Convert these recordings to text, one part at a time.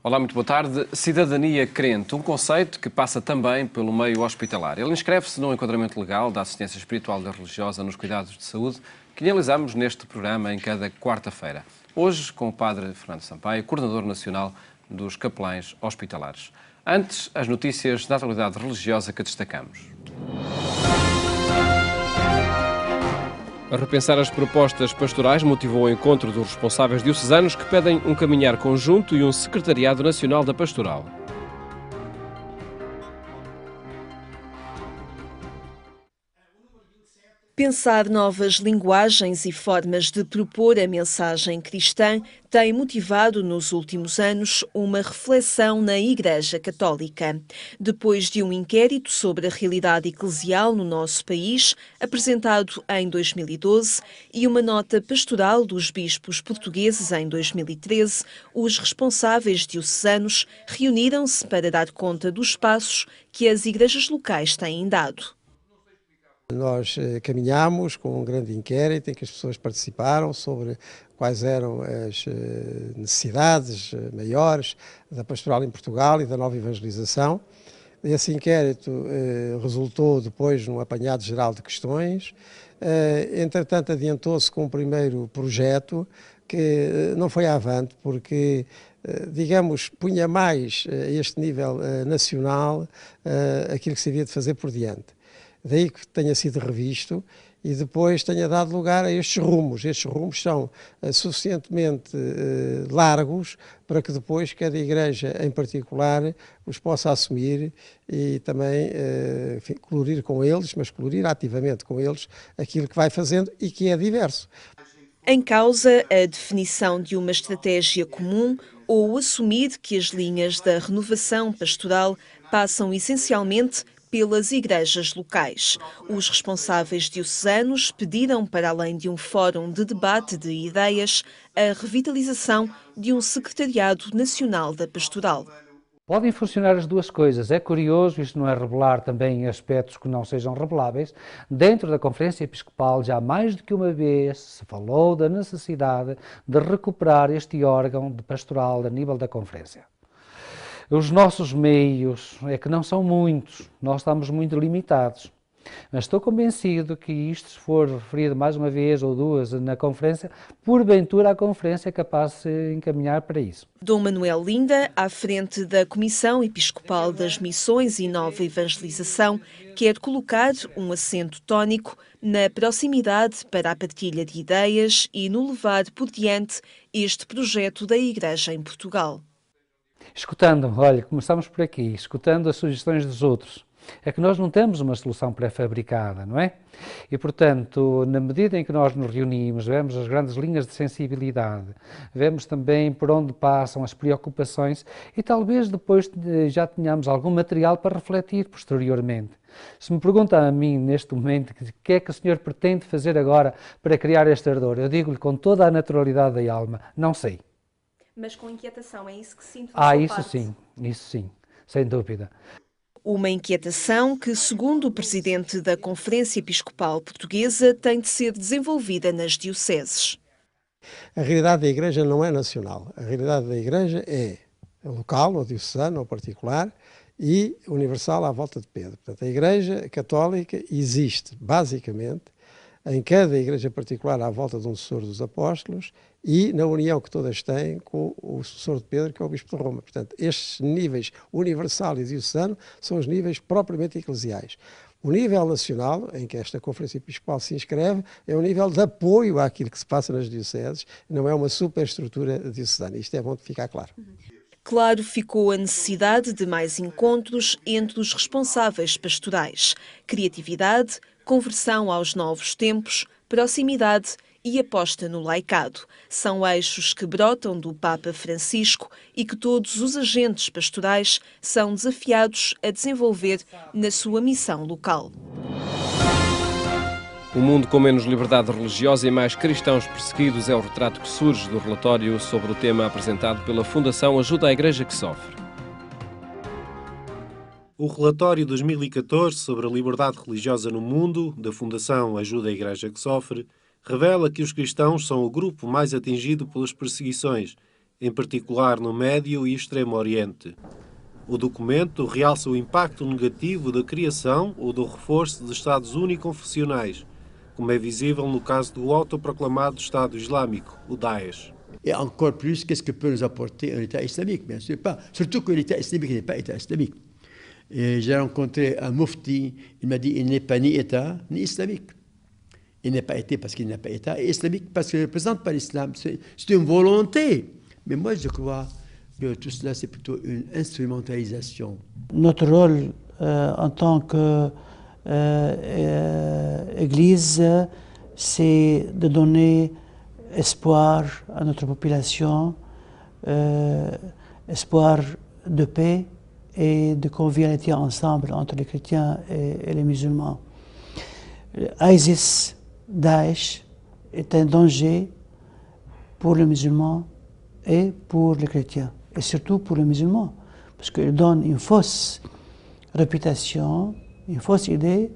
Olá, muito boa tarde. Cidadania crente, um conceito que passa também pelo meio hospitalar. Ele inscreve-se no enquadramento legal da assistência espiritual e religiosa nos cuidados de saúde, que analisamos neste programa em cada quarta-feira. Hoje, com o Padre Fernando Sampaio, coordenador nacional dos capelães hospitalares. Antes, as notícias da atualidade religiosa que destacamos. A repensar as propostas pastorais motivou o encontro dos responsáveis diocesanos que pedem um caminhar conjunto e um secretariado nacional da pastoral. Pensar novas linguagens e formas de propor a mensagem cristã tem motivado nos últimos anos uma reflexão na Igreja Católica. Depois de um inquérito sobre a realidade eclesial no nosso país, apresentado em 2012, e uma nota pastoral dos bispos portugueses em 2013, os responsáveis diocesanos reuniram-se para dar conta dos passos que as igrejas locais têm dado. Nós caminhámos com um grande inquérito em que as pessoas participaram sobre quais eram as necessidades maiores da pastoral em Portugal e da nova evangelização. Esse inquérito resultou depois num apanhado geral de questões. Entretanto, adiantou-se com um primeiro projeto que não foi avante porque, digamos, punha mais a este nível nacional aquilo que se havia de fazer por diante. Daí que tenha sido revisto e depois tenha dado lugar a estes rumos. Estes rumos são suficientemente largos para que depois cada igreja em particular os possa assumir e também enfim, colorir com eles, mas colorir ativamente com eles aquilo que vai fazendo e que é diverso. Em causa a definição de uma estratégia comum ou assumir que as linhas da renovação pastoral passam essencialmente pelas igrejas locais. Os responsáveis diocesanos pediram, para além de um fórum de debate de ideias, a revitalização de um secretariado nacional da pastoral. Podem funcionar as duas coisas. É curioso, isto não é revelar também aspectos que não sejam reveláveis. Dentro da Conferência Episcopal, já mais do que uma vez se falou da necessidade de recuperar este órgão de pastoral a nível da Conferência. Os nossos meios é que não são muitos, nós estamos muito limitados. Mas estou convencido que isto, se for referido mais uma vez ou duas na conferência, porventura a conferência é capaz de se encaminhar para isso. Dom Manuel Linda, à frente da Comissão Episcopal das Missões e Nova Evangelização, quer colocar um acento tónico na proximidade para a partilha de ideias e no levar por diante este projeto da Igreja em Portugal. Escutando, olha, começamos por aqui, escutando as sugestões dos outros. É que nós não temos uma solução pré-fabricada, não é? E, portanto, na medida em que nós nos reunimos, vemos as grandes linhas de sensibilidade, vemos também por onde passam as preocupações e talvez depois já tenhamos algum material para refletir posteriormente. Se me pergunta a mim, neste momento, o que é que o senhor pretende fazer agora para criar este ardor, eu digo-lhe com toda a naturalidade da alma, não sei. Mas com inquietação, é isso que sinto da sua parte? Isso sim, sem dúvida. Uma inquietação que, segundo o presidente da Conferência Episcopal Portuguesa, tem de ser desenvolvida nas dioceses. A realidade da Igreja não é nacional. A realidade da Igreja é local, ou diocesana, ou particular, e universal à volta de Pedro. Portanto, a Igreja Católica existe, basicamente, em cada igreja particular à volta de um sucessor dos apóstolos e na união que todas têm com o sucessor de Pedro, que é o Bispo de Roma. Portanto, estes níveis universal e diocesano são os níveis propriamente eclesiais. O nível nacional, em que esta Conferência Episcopal se inscreve, é um nível de apoio àquilo que se passa nas dioceses, não é uma superestrutura diocesana. Isto é bom de ficar claro. Claro, ficou a necessidade de mais encontros entre os responsáveis pastorais. Criatividade, conversão aos novos tempos, proximidade e aposta no laicado. São eixos que brotam do Papa Francisco e que todos os agentes pastorais são desafiados a desenvolver na sua missão local. Um mundo com menos liberdade religiosa e mais cristãos perseguidos é o retrato que surge do relatório sobre o tema apresentado pela Fundação Ajuda à Igreja que Sofre. O relatório 2014 sobre a liberdade religiosa no mundo, da Fundação Ajuda à Igreja que Sofre, revela que os cristãos são o grupo mais atingido pelas perseguições em particular no Médio e Extremo Oriente. O documento realça o impacto negativo da criação ou do reforço de Estados uniconfessionais, como é visível no caso do autoproclamado Estado Islâmico, o Daesh. Et encore plus, qu'est-ce que peut nous apporter un État islamique? Bien sûr pas. Surtout que l'État islamique n'est pas État islamique. Et j'ai rencontré un mufti, il m'a dit il n'est pas ni État ni islamique. Il n'est pas État parce qu'il n'est pas État, et islamique parce qu'il ne représente pas l'islam. C'est une volonté. Mais moi, je crois que tout cela, c'est plutôt une instrumentalisation. Notre rôle en tant qu'Église, c'est de donner espoir à notre population, espoir de paix et de convivialité ensemble entre les chrétiens et les musulmans. ISIS, Daesh, est un danger pour les musulmans et pour les chrétiens, et surtout pour les musulmans, parce qu'il donne une fausse réputation, une fausse idée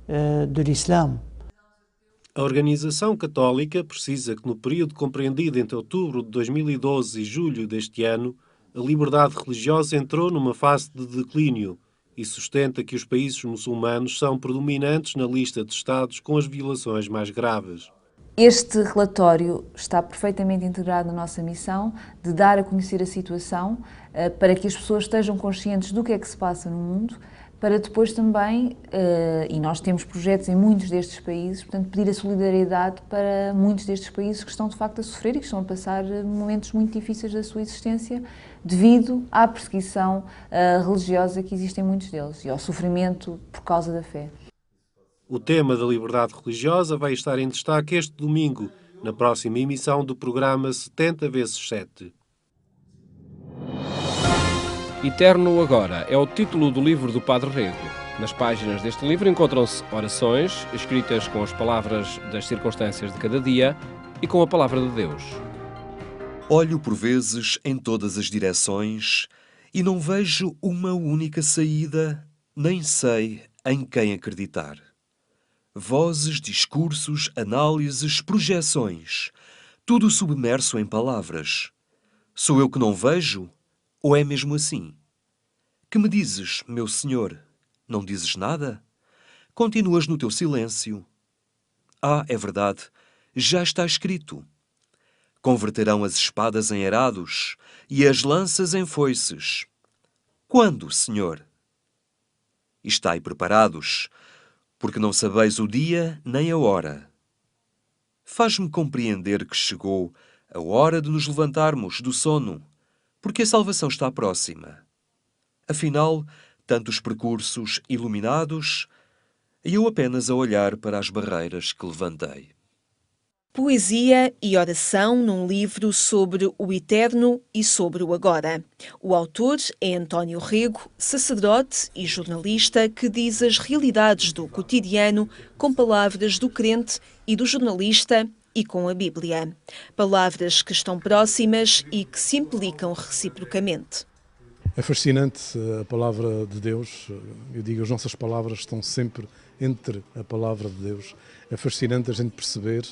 de l'islam. A Organização Católica precisa que no período compreendido entre outubro de 2012 e julho deste ano, a liberdade religiosa entrou numa fase de declínio e sustenta que os países muçulmanos são predominantes na lista de Estados com as violações mais graves. Este relatório está perfeitamente integrado na nossa missão de dar a conhecer a situação para que as pessoas estejam conscientes do que é que se passa no mundo, para depois também, e nós temos projetos em muitos destes países, portanto, pedir a solidariedade para muitos destes países que estão de facto a sofrer e que estão a passar momentos muito difíceis da sua existência devido à perseguição religiosa que existe em muitos deles e ao sofrimento por causa da fé. O tema da liberdade religiosa vai estar em destaque este domingo, na próxima emissão do programa 70x7. Eterno Agora é o título do livro do Padre Rego. Nas páginas deste livro encontram-se orações escritas com as palavras das circunstâncias de cada dia e com a palavra de Deus. Olho por vezes em todas as direções e não vejo uma única saída, nem sei em quem acreditar. Vozes, discursos, análises, projeções, tudo submerso em palavras. Sou eu que não vejo? Ou é mesmo assim? Que me dizes, meu Senhor? Não dizes nada? Continuas no teu silêncio. Ah, é verdade, já está escrito. Converterão as espadas em arados e as lanças em foices. Quando, Senhor? Estai preparados, porque não sabeis o dia nem a hora. Faz-me compreender que chegou a hora de nos levantarmos do sono, porque a salvação está próxima. Afinal, tantos percursos iluminados, e eu apenas a olhar para as barreiras que levantei. Poesia e oração num livro sobre o eterno e sobre o agora. O autor é António Rego, sacerdote e jornalista que diz as realidades do cotidiano com palavras do crente e do jornalista e com a Bíblia. Palavras que estão próximas e que se implicam reciprocamente. É fascinante a palavra de Deus. Eu digo, as nossas palavras estão sempre entre a palavra de Deus. É fascinante a gente perceber,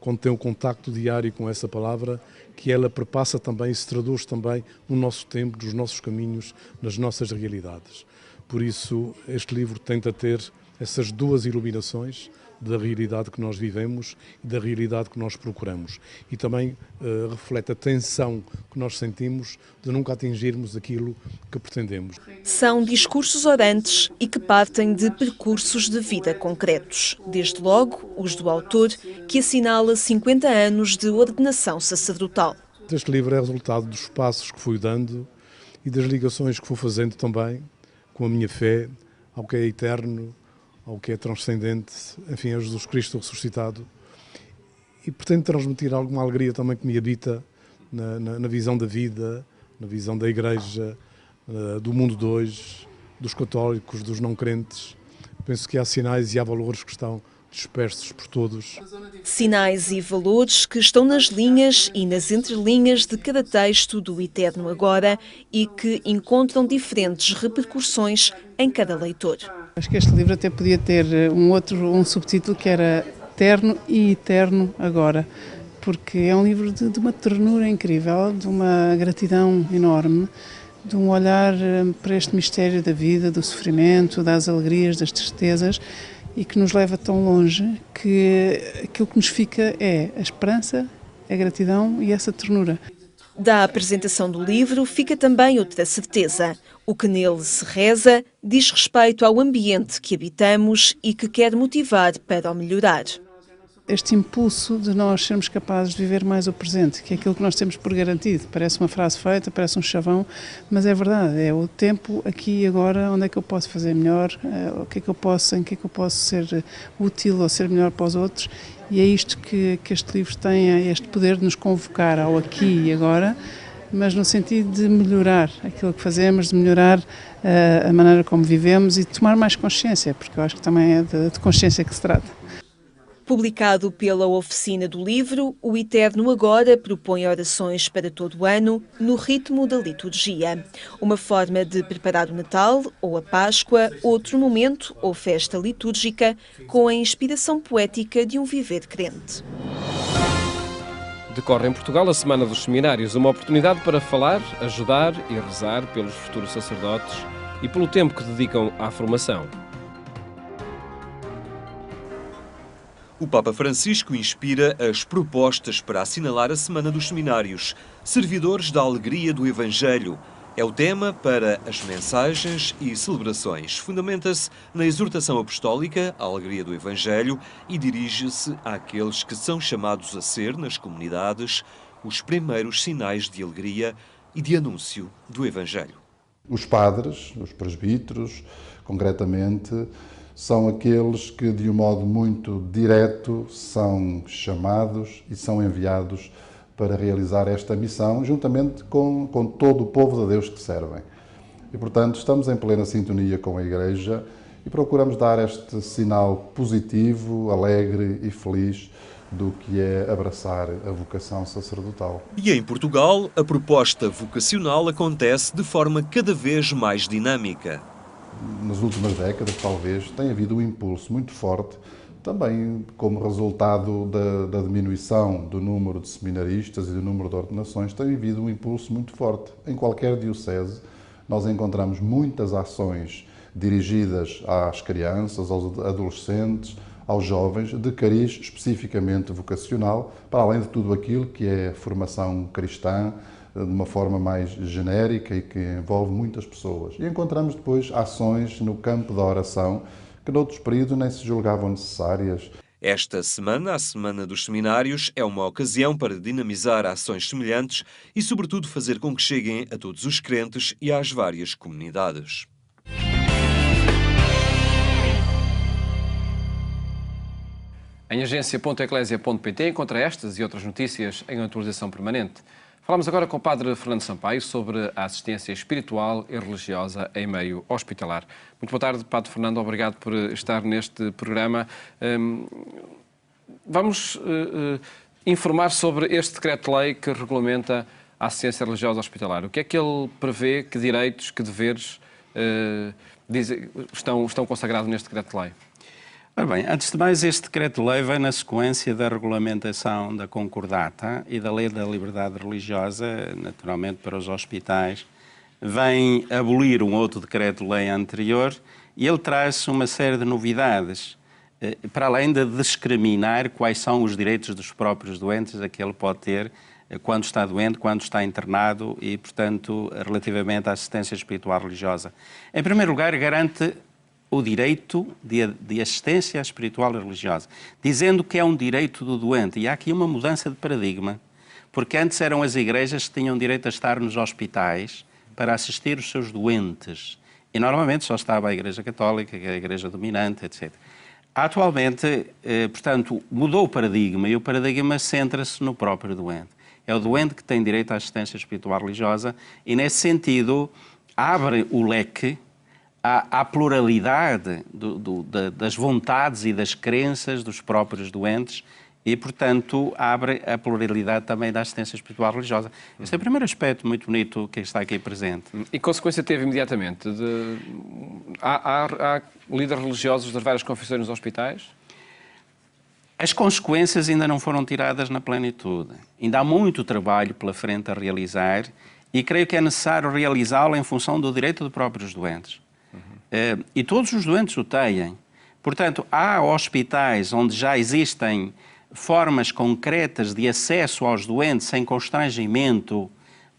quando tem um contacto diário com essa palavra, que ela perpassa também e se traduz também no nosso tempo, nos nossos caminhos, nas nossas realidades. Por isso, este livro tenta ter essas duas iluminações da realidade que nós vivemos e da realidade que nós procuramos. E também reflete a tensão que nós sentimos de nunca atingirmos aquilo que pretendemos. São discursos orantes e que partem de percursos de vida concretos. Desde logo, os do autor, que assinala 50 anos de ordenação sacerdotal. Este livro é resultado dos passos que fui dando e das ligações que fui fazendo também com a minha fé ao que é eterno, ao que é transcendente, enfim, a Jesus Cristo ressuscitado, e pretendo transmitir alguma alegria também que me habita na visão da vida, na visão da Igreja, do mundo de hoje, dos católicos, dos não crentes. Penso que há sinais e há valores que estão dispersos por todos. Sinais e valores que estão nas linhas e nas entrelinhas de cada texto do Eterno Agora e que encontram diferentes repercussões em cada leitor. Acho que este livro até podia ter um subtítulo que era Terno e Eterno Agora, porque é um livro de uma ternura incrível, de uma gratidão enorme, de um olhar para este mistério da vida, do sofrimento, das alegrias, das tristezas, e que nos leva tão longe que aquilo que nos fica é a esperança, a gratidão e essa ternura. Da apresentação do livro fica também outra certeza. O que nele se reza diz respeito ao ambiente que habitamos e que quer motivar para o melhorar. Este impulso de nós sermos capazes de viver mais o presente, que é aquilo que nós temos por garantido. Parece uma frase feita, parece um chavão, mas é verdade, é o tempo aqui e agora, onde é que eu posso fazer melhor, o que é que eu posso, em que é que eu posso ser útil ou ser melhor para os outros, e é isto que este livro tem, este poder de nos convocar ao aqui e agora, mas no sentido de melhorar aquilo que fazemos, de melhorar a maneira como vivemos e de tomar mais consciência, porque eu acho que também é de consciência que se trata. Publicado pela Oficina do Livro, o Eterno Agora propõe orações para todo o ano, no ritmo da liturgia. Uma forma de preparar o Natal ou a Páscoa, outro momento ou festa litúrgica, com a inspiração poética de um viver crente. Decorre em Portugal a Semana dos Seminários, uma oportunidade para falar, ajudar e rezar pelos futuros sacerdotes e pelo tempo que dedicam à formação. O Papa Francisco inspira as propostas para assinalar a Semana dos Seminários. Servidores da alegria do Evangelho. É o tema para as mensagens e celebrações. Fundamenta-se na exortação apostólica, a alegria do Evangelho, e dirige-se àqueles que são chamados a ser, nas comunidades, os primeiros sinais de alegria e de anúncio do Evangelho. Os padres, os presbíteros, concretamente, são aqueles que, de um modo muito direto, são chamados e são enviados para realizar esta missão, juntamente com todo o povo de Deus que servem. E, portanto, estamos em plena sintonia com a Igreja e procuramos dar este sinal positivo, alegre e feliz do que é abraçar a vocação sacerdotal. E em Portugal, a proposta vocacional acontece de forma cada vez mais dinâmica. Nas últimas décadas, talvez, tem havido um impulso muito forte, também como resultado da diminuição do número de seminaristas e do número de ordenações, tem havido um impulso muito forte. Em qualquer diocese, nós encontramos muitas ações dirigidas às crianças, aos adolescentes, aos jovens, de cariz especificamente vocacional, para além de tudo aquilo que é formação cristã, de uma forma mais genérica e que envolve muitas pessoas. E encontramos depois ações no campo da oração que noutros períodos nem se julgavam necessárias. Esta semana, a Semana dos Seminários, é uma ocasião para dinamizar ações semelhantes e, sobretudo, fazer com que cheguem a todos os crentes e às várias comunidades. Em agência.eclesia.pt encontra estas e outras notícias em atualização permanente. Falamos agora com o Padre Fernando Sampaio sobre a assistência espiritual e religiosa em meio hospitalar. Muito boa tarde, Padre Fernando. Obrigado por estar neste programa. Vamos informar sobre este decreto-lei que regulamenta a assistência religiosa hospitalar. O que é que ele prevê, que direitos, que deveres estão consagrados neste decreto-lei? Ora bem, antes de mais, este decreto-lei vem na sequência da regulamentação da Concordata e da Lei da Liberdade Religiosa, naturalmente para os hospitais. Vem abolir um outro decreto-lei anterior e ele traz uma série de novidades, para além de discriminar quais são os direitos dos próprios doentes a que ele pode ter quando está doente, quando está internado e, portanto, relativamente à assistência espiritual religiosa. Em primeiro lugar, garante o direito de assistência espiritual e religiosa, dizendo que é um direito do doente. E há aqui uma mudança de paradigma, porque antes eram as igrejas que tinham direito a estar nos hospitais para assistir os seus doentes. E normalmente só estava a Igreja Católica, que é a igreja dominante, etc. Atualmente, portanto, mudou o paradigma e o paradigma centra-se no próprio doente. É o doente que tem direito à assistência espiritual religiosa e, nesse sentido, abre o leque à pluralidade das vontades e das crenças dos próprios doentes e, portanto, abre a pluralidade também da assistência espiritual religiosa. Este é o primeiro aspecto muito bonito que está aqui presente. E consequência teve imediatamente? Há líderes religiosos das várias confissões nos hospitais? As consequências ainda não foram tiradas na plenitude. Ainda há muito trabalho pela frente a realizar e creio que é necessário realizá-lo em função do direito dos próprios doentes. E todos os doentes o têm. Portanto, há hospitais onde já existem formas concretas de acesso aos doentes sem constrangimento,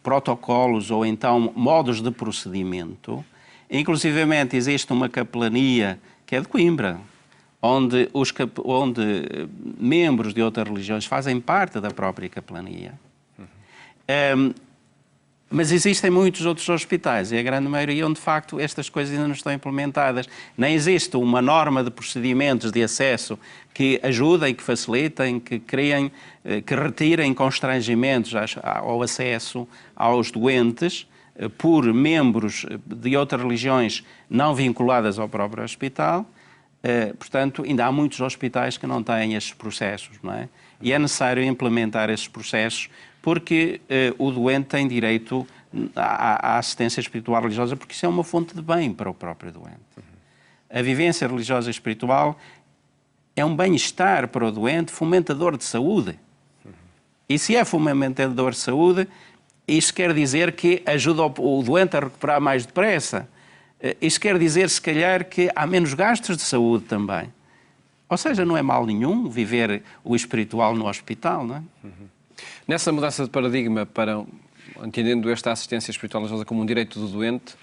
protocolos ou então modos de procedimento. Inclusivamente existe uma capelania que é de Coimbra, onde membros de outras religiões fazem parte da própria capelania. Mas existem muitos outros hospitais, e a grande maioria onde, de facto, estas coisas ainda não estão implementadas. Nem existe uma norma de procedimentos de acesso que ajudem, que facilitem, que criem, que retirem constrangimentos ao acesso aos doentes por membros de outras religiões não vinculadas ao próprio hospital. Portanto, ainda há muitos hospitais que não têm estes processos, não é? E é necessário implementar esses processos porque o doente tem direito à assistência espiritual religiosa, porque isso é uma fonte de bem para o próprio doente. A vivência religiosa e espiritual é um bem-estar para o doente, fomentador de saúde. E se é fomentador de saúde, isso quer dizer que ajuda o doente a recuperar mais depressa. Isso quer dizer, se calhar, que há menos gastos de saúde também. Ou seja, não é mal nenhum viver o espiritual no hospital, não é? Nessa mudança de paradigma, entendendo esta assistência espiritual religiosa como um direito do doente,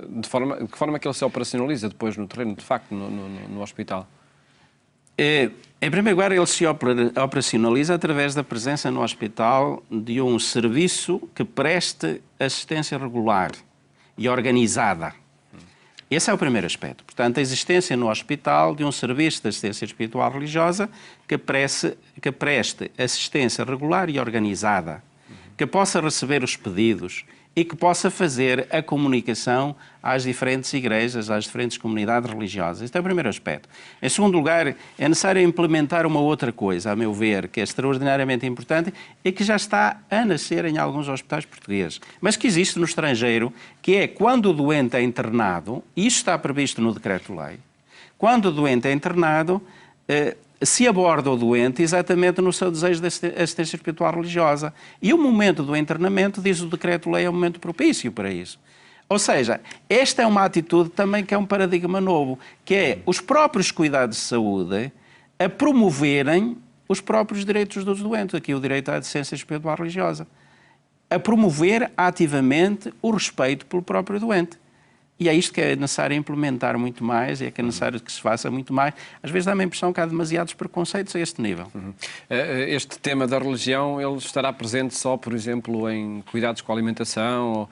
de que forma é que ele se operacionaliza depois no terreno, de facto, no hospital? Em primeiro lugar, ele se operacionaliza através da presença no hospital de um serviço que preste assistência regular e organizada. Esse é o primeiro aspecto. Portanto, a existência no hospital de um serviço de assistência espiritual religiosa que preste assistência regular e organizada, que possa receber os pedidos e que possa fazer a comunicação às diferentes igrejas, às diferentes comunidades religiosas. Este é o primeiro aspecto. Em segundo lugar, é necessário implementar uma outra coisa, a meu ver, que é extraordinariamente importante e que já está a nascer em alguns hospitais portugueses, mas que existe no estrangeiro, que é quando o doente é internado, e isto está previsto no decreto-lei, quando o doente é internado, se aborda o doente exatamente no seu desejo de assistência espiritual religiosa. E o momento do internamento, diz o decreto-lei, é um momento propício para isso. Ou seja, esta é uma atitude também que é um paradigma novo, que é os próprios cuidados de saúde a promoverem os próprios direitos dos doentes, aqui o direito à assistência espiritual religiosa, a promover ativamente o respeito pelo próprio doente. E é isto que é necessário implementar muito mais, e é que é necessário que se faça muito mais. Às vezes dá-me a impressão que há demasiados preconceitos a este nível. Este tema da religião, ele estará presente só, por exemplo, em cuidados com a alimentação,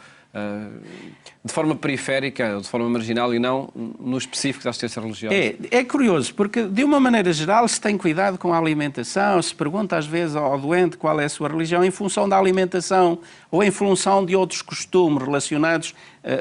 de forma periférica, de forma marginal, e não no específico da assistência religiosa? É curioso, porque de uma maneira geral se tem cuidado com a alimentação, se pergunta às vezes ao doente qual é a sua religião em função da alimentação ou em função de outros costumes relacionados,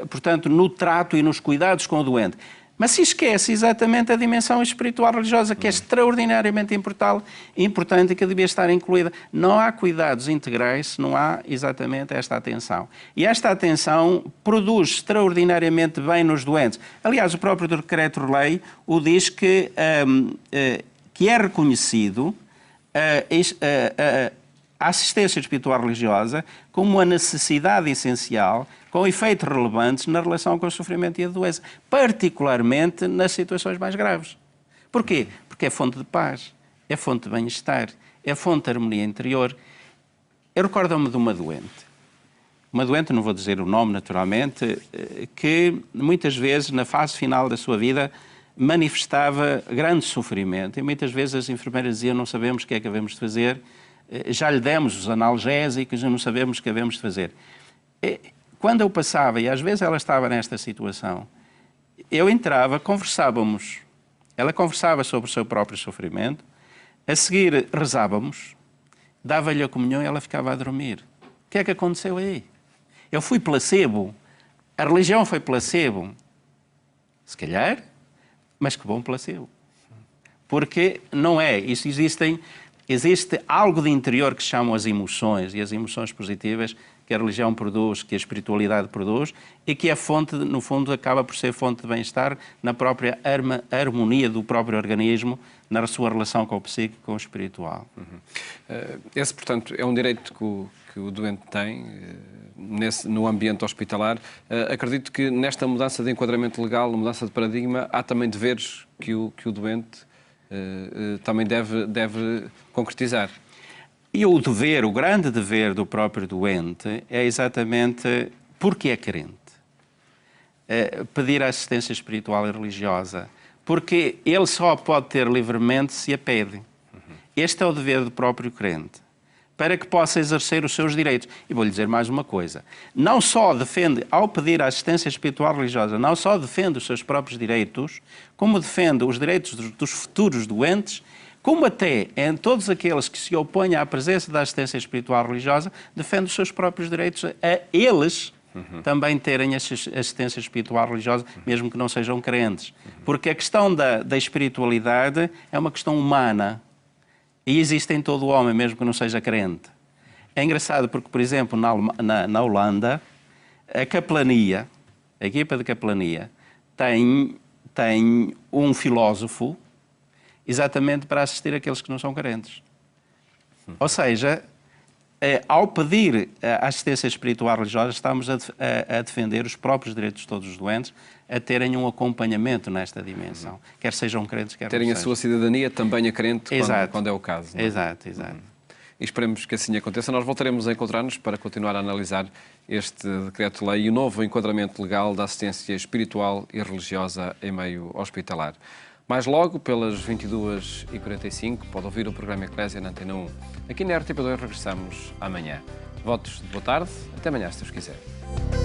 portanto, no trato e nos cuidados com o doente. Mas se esquece exatamente a dimensão espiritual religiosa, que é extraordinariamente importante e que devia estar incluída. Não há cuidados integrais se não há exatamente esta atenção. E esta atenção produz extraordinariamente bem nos doentes. Aliás, o próprio decreto-lei o diz que é reconhecido a assistência espiritual religiosa como uma necessidade essencial, com efeitos relevantes na relação com o sofrimento e a doença, particularmente nas situações mais graves. Porquê? Porque é fonte de paz, é fonte de bem-estar, é fonte de harmonia interior. Eu recordo-me de uma doente, não vou dizer o nome naturalmente, que muitas vezes, na fase final da sua vida, manifestava grande sofrimento e muitas vezes as enfermeiras diziam: não sabemos o que é que havemos de fazer, já lhe demos os analgésicos, não sabemos o que havemos de fazer. Quando eu passava, e às vezes ela estava nesta situação, eu entrava, conversávamos, ela conversava sobre o seu próprio sofrimento, a seguir rezávamos, dava-lhe a comunhão e ela ficava a dormir. O que é que aconteceu aí? Eu fui placebo, a religião foi placebo, se calhar, mas que bom placebo. Porque não é, existe algo de interior que se chamam as emoções, e as emoções positivas, que a religião produz, que a espiritualidade produz, e que a fonte, no fundo, acaba por ser fonte de bem-estar na própria harmonia do próprio organismo, na sua relação com o psíquico e com o espiritual. Esse, portanto, é um direito que o doente tem no ambiente hospitalar. Acredito que nesta mudança de enquadramento legal, mudança de paradigma, há também deveres que o doente também deve concretizar. E o dever, o grande dever do próprio doente é exatamente porque é crente. Pedir assistência espiritual e religiosa, porque ele só pode ter livremente se a pede. Este é o dever do próprio crente, para que possa exercer os seus direitos. E vou-lhe dizer mais uma coisa. Não só defende, ao pedir a assistência espiritual religiosa, não só defende os seus próprios direitos, como defende os direitos dos futuros doentes, como até em todos aqueles que se opõem à presença da assistência espiritual religiosa, defende os seus próprios direitos a eles também terem assistência espiritual religiosa, mesmo que não sejam crentes. Porque a questão da espiritualidade é uma questão humana e existe em todo o homem, mesmo que não seja crente. É engraçado porque, por exemplo, na Holanda, a caplania, a equipa de caplania, tem um filósofo exatamente para assistir aqueles que não são crentes. Ou seja, ao pedir a assistência espiritual religiosa, estamos a defender os próprios direitos de todos os doentes a terem um acompanhamento nesta dimensão, quer sejam crentes, quer não sejam. Terem a sua cidadania também a crente quando é o caso. Não é? Exato. E esperemos que assim aconteça. Nós voltaremos a encontrar-nos para continuar a analisar este decreto-lei e o novo enquadramento legal da assistência espiritual e religiosa em meio hospitalar. Mais logo, pelas 22h45, pode ouvir o programa Eclésia na Antena 1. Aqui na RTP2 regressamos amanhã. Votos de boa tarde. Até amanhã, se Deus quiser.